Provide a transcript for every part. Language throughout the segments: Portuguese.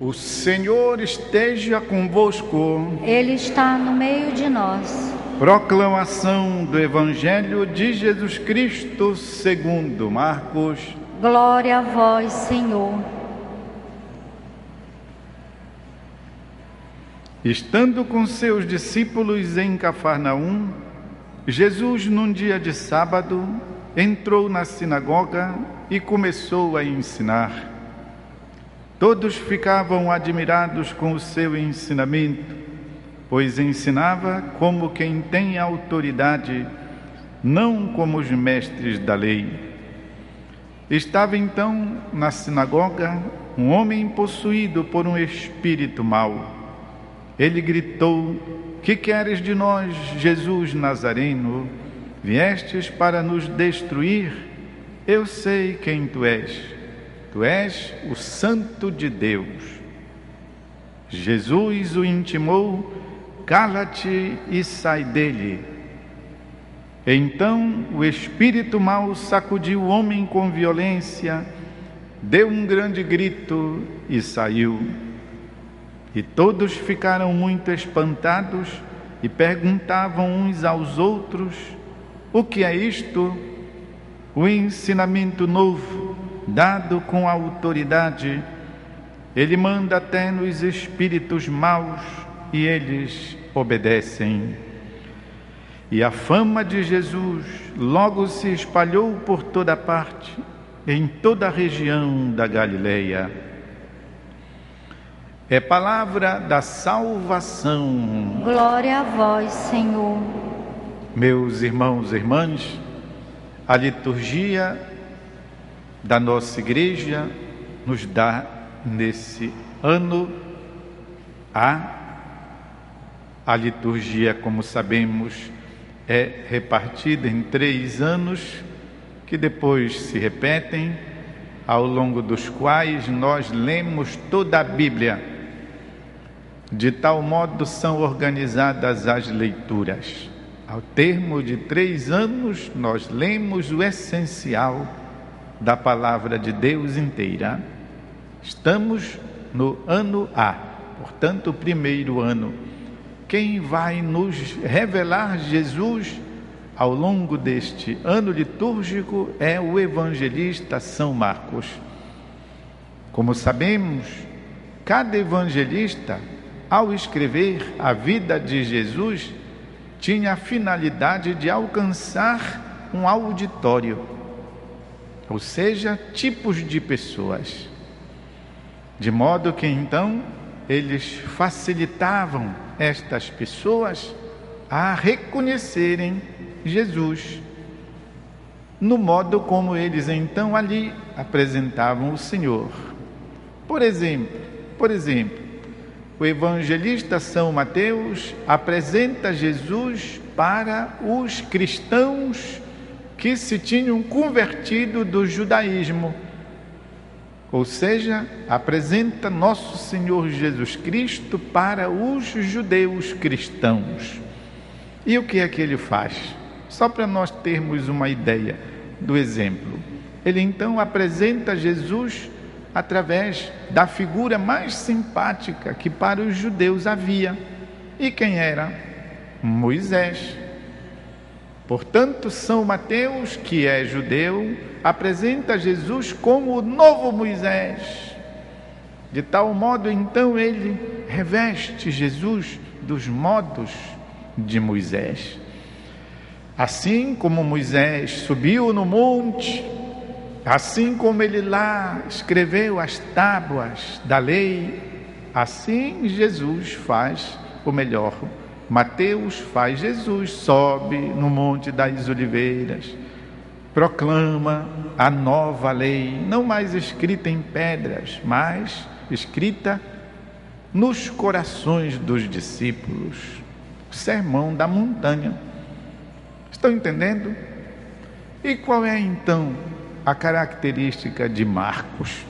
O Senhor esteja convosco. Ele está no meio de nós. Proclamação do Evangelho de Jesus Cristo segundo Marcos. Glória a vós, Senhor. Estando com seus discípulos em Cafarnaum, Jesus, num dia de sábado, entrou na sinagoga e começou a ensinar. Todos ficavam admirados com o seu ensinamento, pois ensinava como quem tem autoridade, não como os mestres da lei. Estava então na sinagoga um homem possuído por um espírito mau. Ele gritou: "Que queres de nós, Jesus Nazareno? Viestes para nos destruir? Eu sei quem tu és. Tu és o Santo de Deus." Jesus o intimou: "Cala-te e sai dele." Então o espírito mau sacudiu o homem com violência, deu um grande grito e saiu. E todos ficaram muito espantados e perguntavam uns aos outros: "O que é isto?" O ensinamento novo, dado com autoridade. Ele manda até nos espíritos maus e eles obedecem. E a fama de Jesus logo se espalhou por toda parte, em toda a região da Galileia. É palavra da salvação. Glória a vós, Senhor. Meus irmãos e irmãs, a liturgia da nossa igreja nos dá nesse ano a liturgia, como sabemos, é repartida em 3 anos que depois se repetem, ao longo dos quais nós lemos toda a Bíblia. De tal modo são organizadas as leituras. Ao termo de 3 anos, nós lemos o essencial da palavra de Deus inteira. Estamos no ano A, portanto, o primeiro ano. Quem vai nos revelar Jesus ao longo deste ano litúrgico é o evangelista São Marcos. Como sabemos, cada evangelista, ao escrever a vida de Jesus, tinha a finalidade de alcançar um auditório, ou seja, tipos de pessoas, de modo que então eles facilitavam estas pessoas a reconhecerem Jesus, no modo como eles então ali apresentavam o Senhor. Por exemplo, o evangelista São Mateus apresenta Jesus para os cristãos que se tinham convertido do judaísmo, ou seja, apresenta nosso Senhor Jesus Cristo para os judeus cristãos. E o que é que ele faz? Só para nós termos uma ideia do exemplo. Ele então apresenta Jesus através da figura mais simpática que para os judeus havia. E quem era? Moisés. Portanto, São Mateus, que é judeu, apresenta Jesus como o novo Moisés. De tal modo, então, ele reveste Jesus dos modos de Moisés. Assim como Moisés subiu no monte, assim como ele lá escreveu as tábuas da lei, assim Jesus faz o melhor. Mateus faz Jesus, sobe no Monte das Oliveiras, proclama a nova lei, não mais escrita em pedras, mas escrita nos corações dos discípulos. O sermão da montanha. Estão entendendo? E qual é então a característica de Marcos?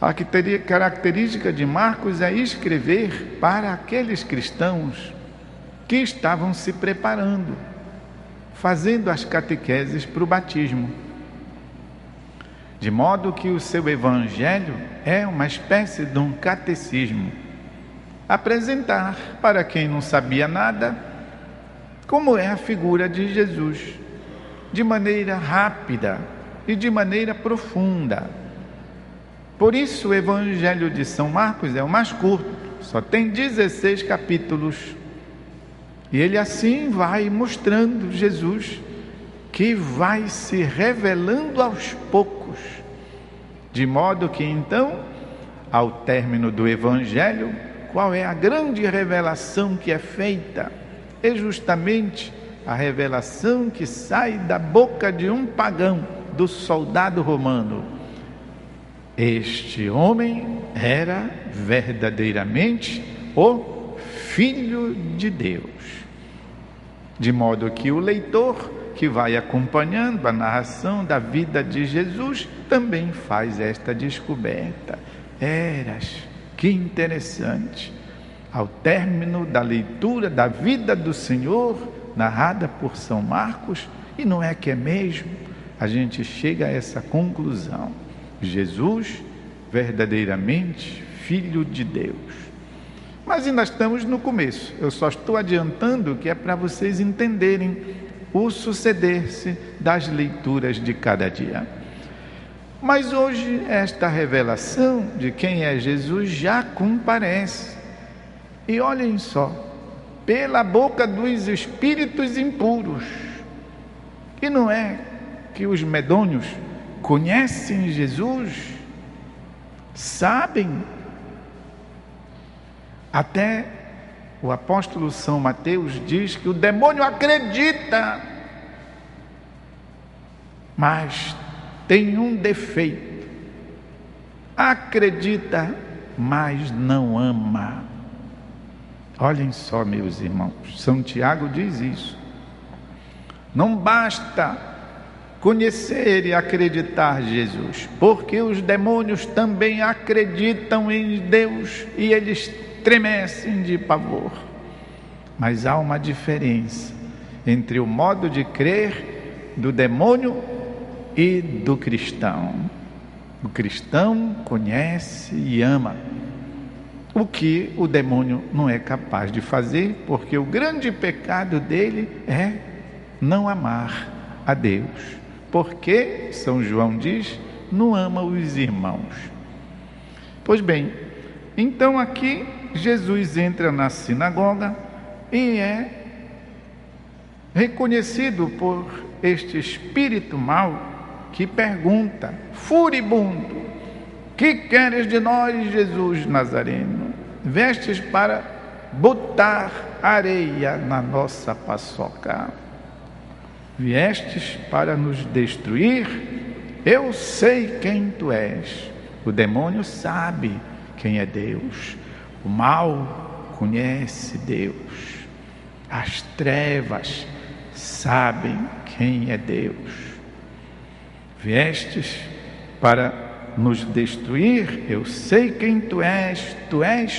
A característica de Marcos é escrever para aqueles cristãos que estavam se preparando, fazendo as catequeses para o batismo. de modo que o seu evangelho é uma espécie de um catecismo. Apresentar para quem não sabia nada como é a figura de Jesus, de maneira rápida e de maneira profunda. Por isso o Evangelho de São Marcos é o mais curto, só tem 16 capítulos. E ele assim vai mostrando Jesus, que vai se revelando aos poucos, de modo que então, ao término do Evangelho, qual é a grande revelação que é feita? É justamente a revelação que sai da boca de um pagão, do soldado romano. Este homem era verdadeiramente o Filho de Deus. De modo que o leitor que vai acompanhando a narração da vida de Jesus também faz esta descoberta. Que interessante! Ao término da leitura da vida do Senhor, narrada por São Marcos, e não é que é mesmo, a gente chega a essa conclusão: Jesus, verdadeiramente Filho de Deus. Mas ainda estamos no começo, eu só estou adiantando que é para vocês entenderem o suceder-se das leituras de cada dia. Mas hoje esta revelação de quem é Jesus já comparece. E olhem só, pela boca dos espíritos impuros. E não é que os medonhos conhecem Jesus, sabem. Até o apóstolo São Mateus diz que o demônio acredita, mas tem um defeito: acredita, mas não ama. Olhem só, meus irmãos, São Tiago diz isso. Não basta conhecer e acreditar Jesus, porque os demônios também acreditam em Deus e eles estremecem de pavor. Mas há uma diferença entre o modo de crer do demônio e do cristão. O cristão conhece e ama, o que o demônio não é capaz de fazer, porque o grande pecado dele é não amar a Deus, porque São João diz, não ama os irmãos. Pois bem, então aqui Jesus entra na sinagoga e é reconhecido por este espírito mau que pergunta, furibundo: que queres de nós, Jesus Nazareno? Vestes para botar areia na nossa paçoca? Viestes para nos destruir? Eu sei quem tu és. O demônio sabe quem é Deus. O mal conhece Deus. As trevas sabem quem é Deus. Viestes para nos destruir? Eu sei quem tu és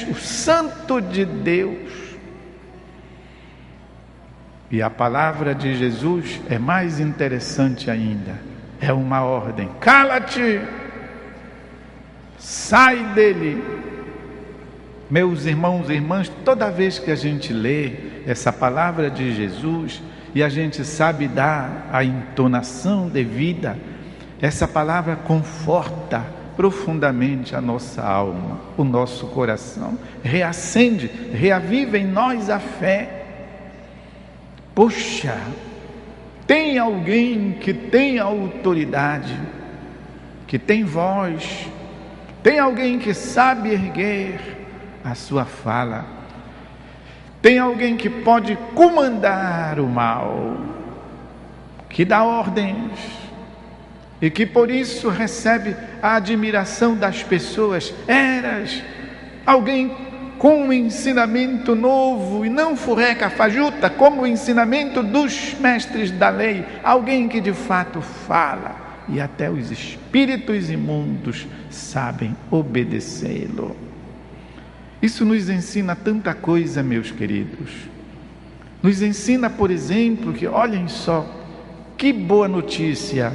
o Santo de Deus. E a palavra de Jesus é mais interessante ainda, é uma ordem: cala-te, sai dele. Meus irmãos e irmãs, toda vez que a gente lê essa palavra de Jesus e a gente sabe dar a entonação devida, essa palavra conforta profundamente a nossa alma, o nosso coração, reacende, reaviva em nós a fé. Poxa, tem alguém que tem autoridade, que tem voz, tem alguém que sabe erguer a sua fala, tem alguém que pode comandar o mal, que dá ordens, e que por isso recebe a admiração das pessoas. Eras alguém com um ensinamento novo e não furreca fajuta, como o ensinamento dos mestres da lei, alguém que de fato fala e até os espíritos imundos sabem obedecê-lo. Isso nos ensina tanta coisa, meus queridos. Nos ensina, por exemplo, que olhem só, que boa notícia,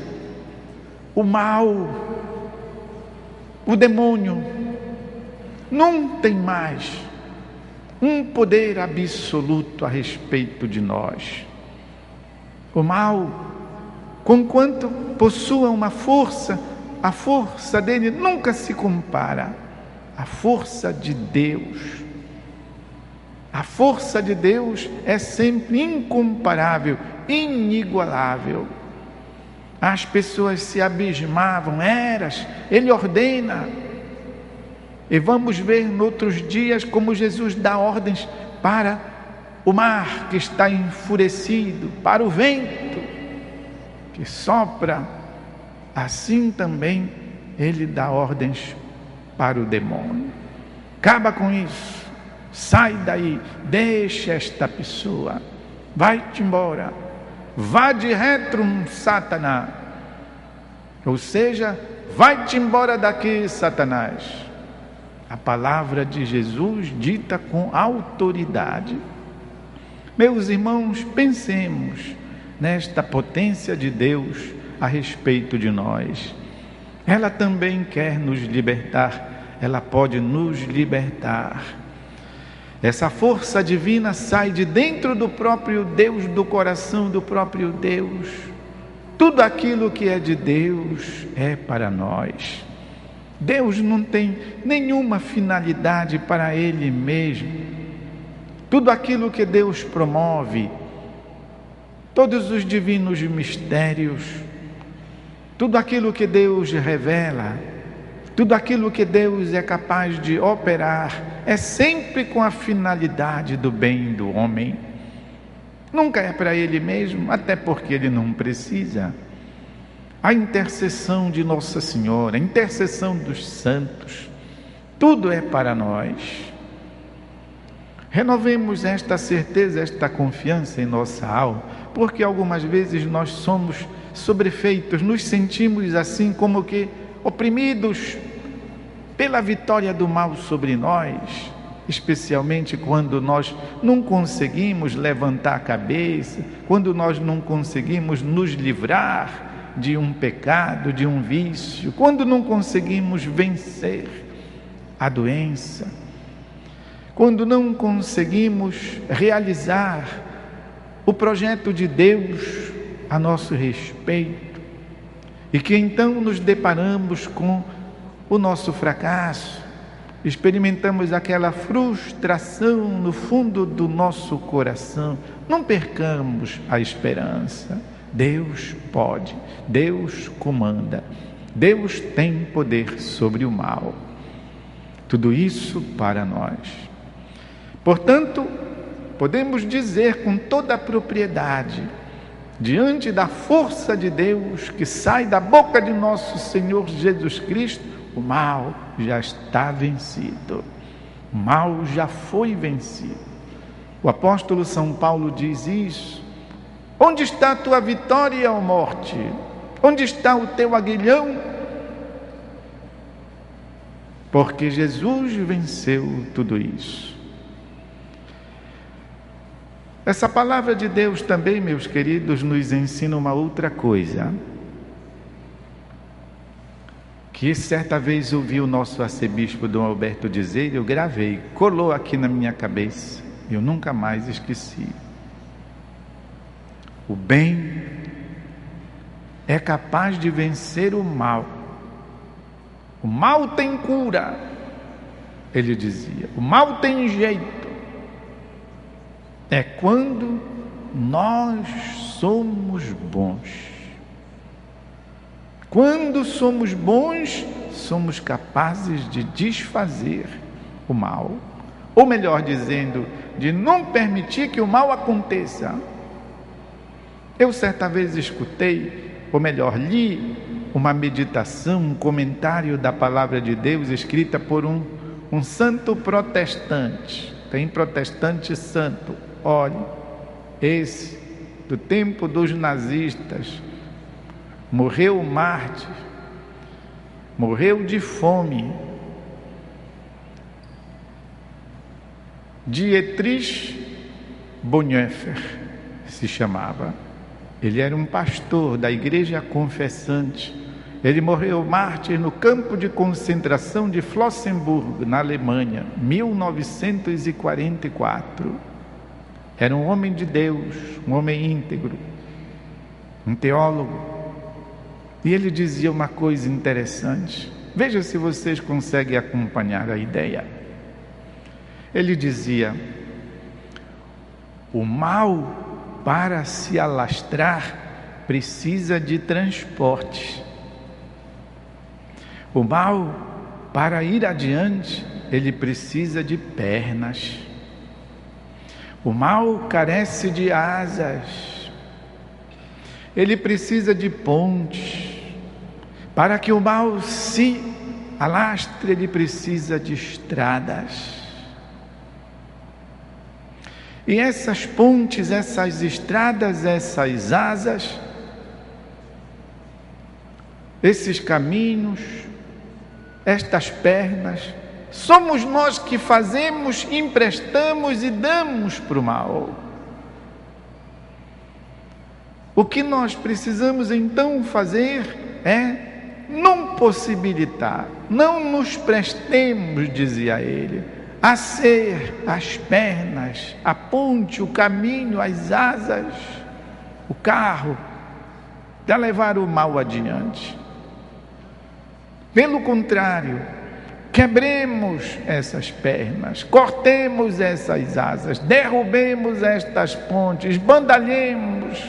o mal O demônio não tem mais um poder absoluto a respeito de nós. O mal, conquanto possua uma força, a força dele nunca se compara à força de Deus. A força de Deus é sempre incomparável, inigualável. As pessoas se abismavam, Ele ordena. E vamos ver noutros dias como Jesus dá ordens para o mar que está enfurecido, para o vento que sopra. Assim também Ele dá ordens para o demônio. Acaba com isso, sai daí, deixa esta pessoa, vai-te embora, vá de retrum Satanás, ou seja, vai-te embora daqui, Satanás. A palavra de Jesus dita com autoridade. Meus irmãos, pensemos nesta potência de Deus a respeito de nós. Ela também quer nos libertar, ela pode nos libertar. Essa força divina sai de dentro do próprio Deus, do coração do próprio Deus. Tudo aquilo que é de Deus é para nós. Deus não tem nenhuma finalidade para Ele mesmo. Tudo aquilo que Deus promove, todos os divinos mistérios, tudo aquilo que Deus revela, tudo aquilo que Deus é capaz de operar, é sempre com a finalidade do bem do homem. Nunca é para Ele mesmo, até porque Ele não precisa. A intercessão de Nossa Senhora, a intercessão dos santos, tudo é para nós. Renovemos esta certeza, esta confiança em nossa alma, porque algumas vezes nós somos sobrefeitos, nos sentimos assim como que oprimidos pela vitória do mal sobre nós, especialmente quando nós não conseguimos levantar a cabeça, quando nós não conseguimos nos livrar de um pecado, de um vício, quando não conseguimos vencer a doença, quando não conseguimos realizar o projeto de Deus a nosso respeito, e que então nos deparamos com o nosso fracasso, experimentamos aquela frustração no fundo do nosso coração. Não percamos a esperança. Deus pode, Deus comanda, Deus tem poder sobre o mal. Tudo isso para nós. Portanto, podemos dizer com toda a propriedade, diante da força de Deus que sai da boca de nosso Senhor Jesus Cristo, o mal já está vencido. O mal já foi vencido. O apóstolo São Paulo diz isso. Onde está a tua vitória, ó morte? Onde está o teu aguilhão? Porque Jesus venceu tudo isso. Essa palavra de Deus também, meus queridos, nos ensina uma outra coisa. Que certa vez ouvi o nosso arcebispo Dom Alberto dizer, eu gravei, colou aqui na minha cabeça, eu nunca mais esqueci. O bem é capaz de vencer o mal. O mal tem cura, ele dizia. O mal tem jeito. É quando nós somos bons. Quando somos bons, somos capazes de desfazer o mal. Ou melhor dizendo, de não permitir que o mal aconteça. Eu certa vez escutei, ou melhor, li uma meditação, um comentário da palavra de Deus escrita por um santo protestante. Tem protestante santo. Olhe, esse do tempo dos nazistas, morreu mártir, morreu de fome. Dietrich Bonhoeffer se chamava. Ele era um pastor da igreja confessante Ele morreu mártir no campo de concentração de Flossenburg, na Alemanha, 1944. Era um homem de Deus, um homem íntegro, um teólogo. E ele dizia uma coisa interessante. Veja se vocês conseguem acompanhar a ideia. Ele dizia: o mal, para se alastrar, precisa de transporte. O mal, para ir adiante, ele precisa de pernas. O mal carece de asas. Ele precisa de pontes. Para que o mal se alastre, ele precisa de estradas. E essas pontes, essas estradas, essas asas, esses caminhos, estas pernas, somos nós que fazemos, emprestamos e damos para o mal. O que nós precisamos então fazer é não possibilitar, não nos prestemos, dizia ele, a ser as pernas, a ponte, o caminho, as asas, o carro, para levar o mal adiante. Pelo contrário, quebremos essas pernas, cortemos essas asas, derrubemos estas pontes, bandalhemos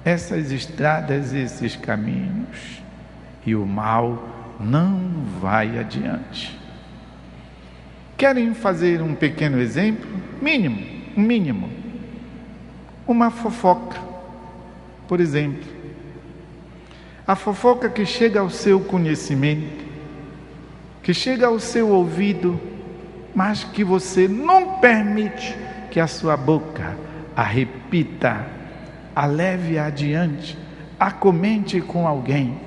essas estradas, esses caminhos, e o mal não vai adiante. Querem fazer um pequeno exemplo? Mínimo. Uma fofoca, por exemplo. A fofoca que chega ao seu conhecimento, que chega ao seu ouvido, mas que você não permite que a sua boca a repita, a leve adiante, a comente com alguém.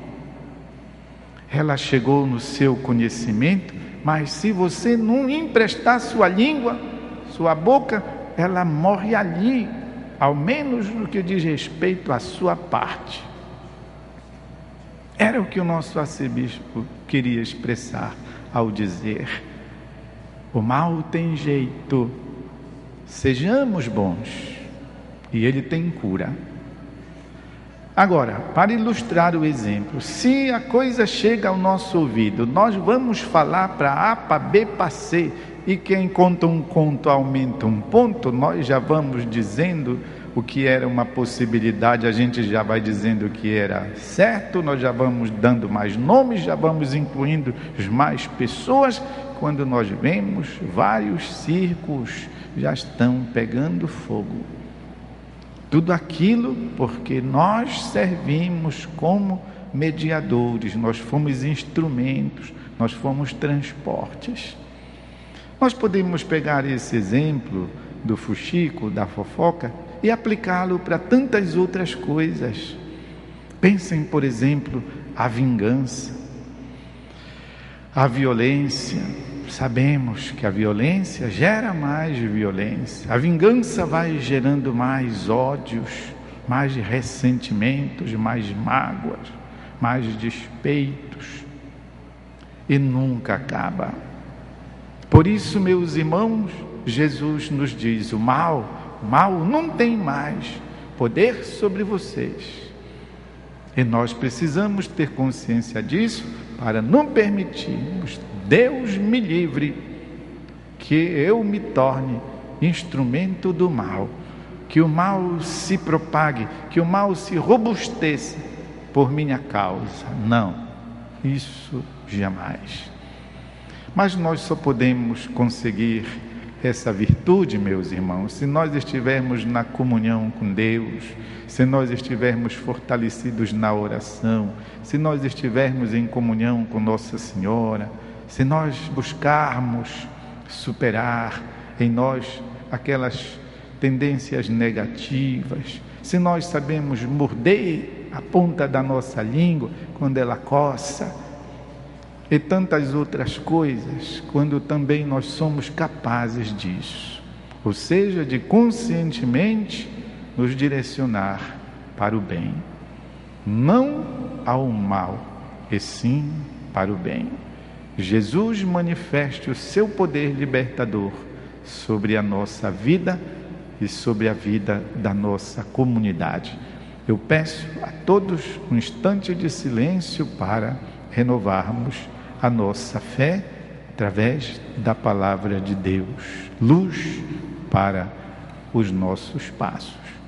Ela chegou no seu conhecimento, mas se você não emprestar sua língua, sua boca, ela morre ali, ao menos no que diz respeito à sua parte. Era o que o nosso arcebispo queria expressar ao dizer: o mal tem jeito, sejamos bons, e ele tem cura. Agora, para ilustrar o exemplo, se a coisa chega ao nosso ouvido, nós vamos falar para A, para B, para C, e quem conta um conto aumenta um ponto, nós já vamos dizendo o que era uma possibilidade, a gente já vai dizendo o que era certo, nós já vamos dando mais nomes, já vamos incluindo mais pessoas. Quando nós vemos, vários circos já estão pegando fogo. Tudo aquilo porque nós servimos como mediadores, nós fomos instrumentos, nós fomos transportes. Nós podemos pegar esse exemplo do fuxico, da fofoca, e aplicá-lo para tantas outras coisas. Pensem, por exemplo, a vingança, a violência. Sabemos que a violência gera mais violência. A vingança vai gerando mais ódios, mais ressentimentos, mais mágoas, mais despeitos. E nunca acaba. Por isso, meus irmãos, Jesus nos diz: o mal não tem mais poder sobre vocês. E nós precisamos ter consciência disso para não permitirmos, Deus me livre, que eu me torne instrumento do mal, que o mal se propague, que o mal se robusteça por minha causa. Não, isso jamais. Mas nós só podemos conseguir essa virtude, meus irmãos, se nós estivermos na comunhão com Deus, se nós estivermos fortalecidos na oração, se nós estivermos em comunhão com Nossa Senhora, se nós buscarmos superar em nós aquelas tendências negativas, se nós sabemos morder a ponta da nossa língua quando ela coça, e tantas outras coisas, quando também nós somos capazes disso, ou seja, de conscientemente nos direcionar para o bem, não ao mal. e sim para o bem. Jesus manifeste o seu poder libertador sobre a nossa vida e sobre a vida da nossa comunidade. Eu peço a todos um instante de silêncio para renovarmos a nossa fé através da palavra de Deus, luz para os nossos passos.